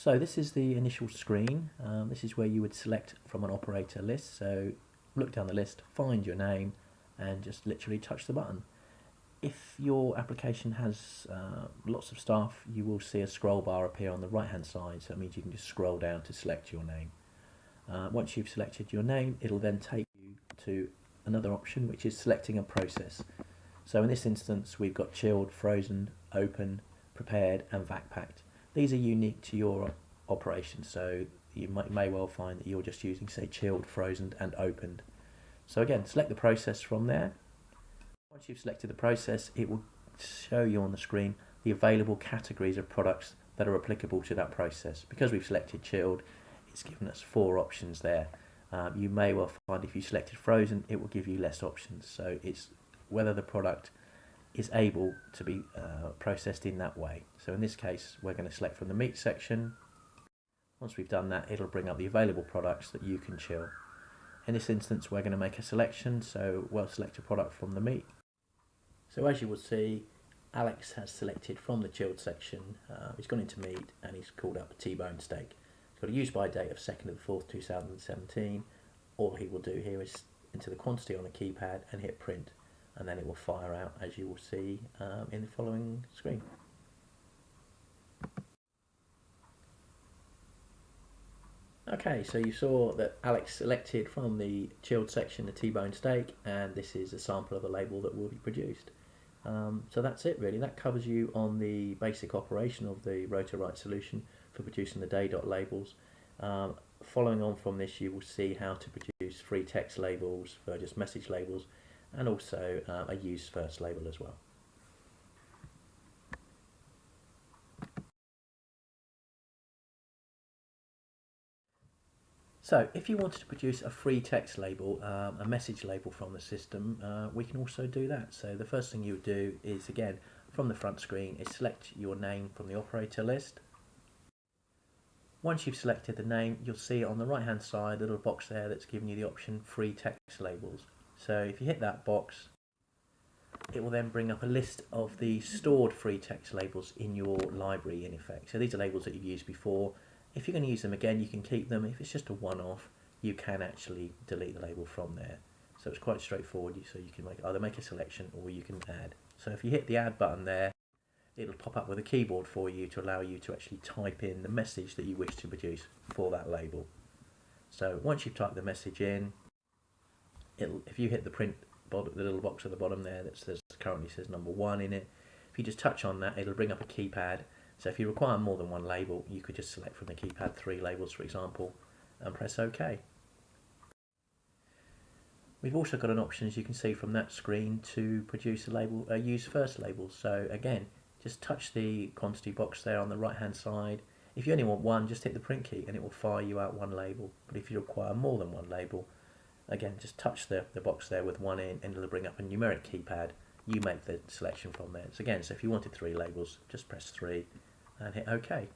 So this is the initial screen. This is where you would select from an operator list. So look down the list, find your name, and just literally touch the button. If your application has lots of stuff, you will see a scroll bar appear on the right hand side, so that means you can just scroll down to select your name. Once you've selected your name, it'll then take you to another option, which is selecting a process. So in this instance, we've got chilled, frozen, open, prepared, and vac packed. These are unique to your operation, so you may well find that you're just using, say, chilled, frozen, and opened. So again, select the process from there. Once you've selected the process, it will show you on the screen the available categories of products that are applicable to that process. Because we've selected chilled, it's given us 4 options there. You may well find if you selected frozen, it will give you less options. So it's whether the product is able to be processed in that way. So in this case, we're going to select from the meat section. Once we've done that, it'll bring up the available products that you can chill. In this instance, we're going to make a selection, so we'll select a product from the meat. So as you will see, Alex has selected from the chilled section. He's gone into meat and he's called up a T-bone steak. He's got a use by date of 2nd of the 4th 2017. All he will do here is enter the quantity on the keypad and hit print, and then it will fire out, as you will see in the following screen. Okay, so you saw that Alex selected from the chilled section the T-bone steak, and this is a sample of a label that will be produced. So that's it really. That covers you on the basic operation of the RotoRight solution for producing the day dot labels. Following on from this, you will see how to produce free text labels for just message labels, and also a use first label as well. So if you wanted to produce a free text label, a message label from the system, we can also do that. So the first thing you would do is, again, from the front screen, is select your name from the operator list. Once you've selected the name, you'll see on the right hand side a little box there that's giving you the option free text labels. So if you hit that box, it will then bring up a list of the stored free text labels in your library, in effect. So these are labels that you've used before. If you're going to use them again, you can keep them. If it's just a one-off, you can actually delete the label from there. So it's quite straightforward, so you can either make a selection or you can add. So if you hit the add button there, it'll pop up with a keyboard for you to allow you to actually type in the message that you wish to produce for that label. So once you've typed the message in, if you hit the print, the little box at the bottom there that currently says number 1 in it, if you just touch on that, it'll bring up a keypad. So if you require more than one label, you could just select from the keypad 3 labels, for example, and press OK. We've also got an option, as you can see from that screen, to produce a label, a use first label. So again, just touch the quantity box there on the right hand side. If you only want one, just hit the print key and it will fire you out one label. But if you require more than one label, again, just touch the box there with 1 in and it'll bring up a numeric keypad. You make the selection from there. So again, so if you wanted 3 labels, just press 3 and hit OK.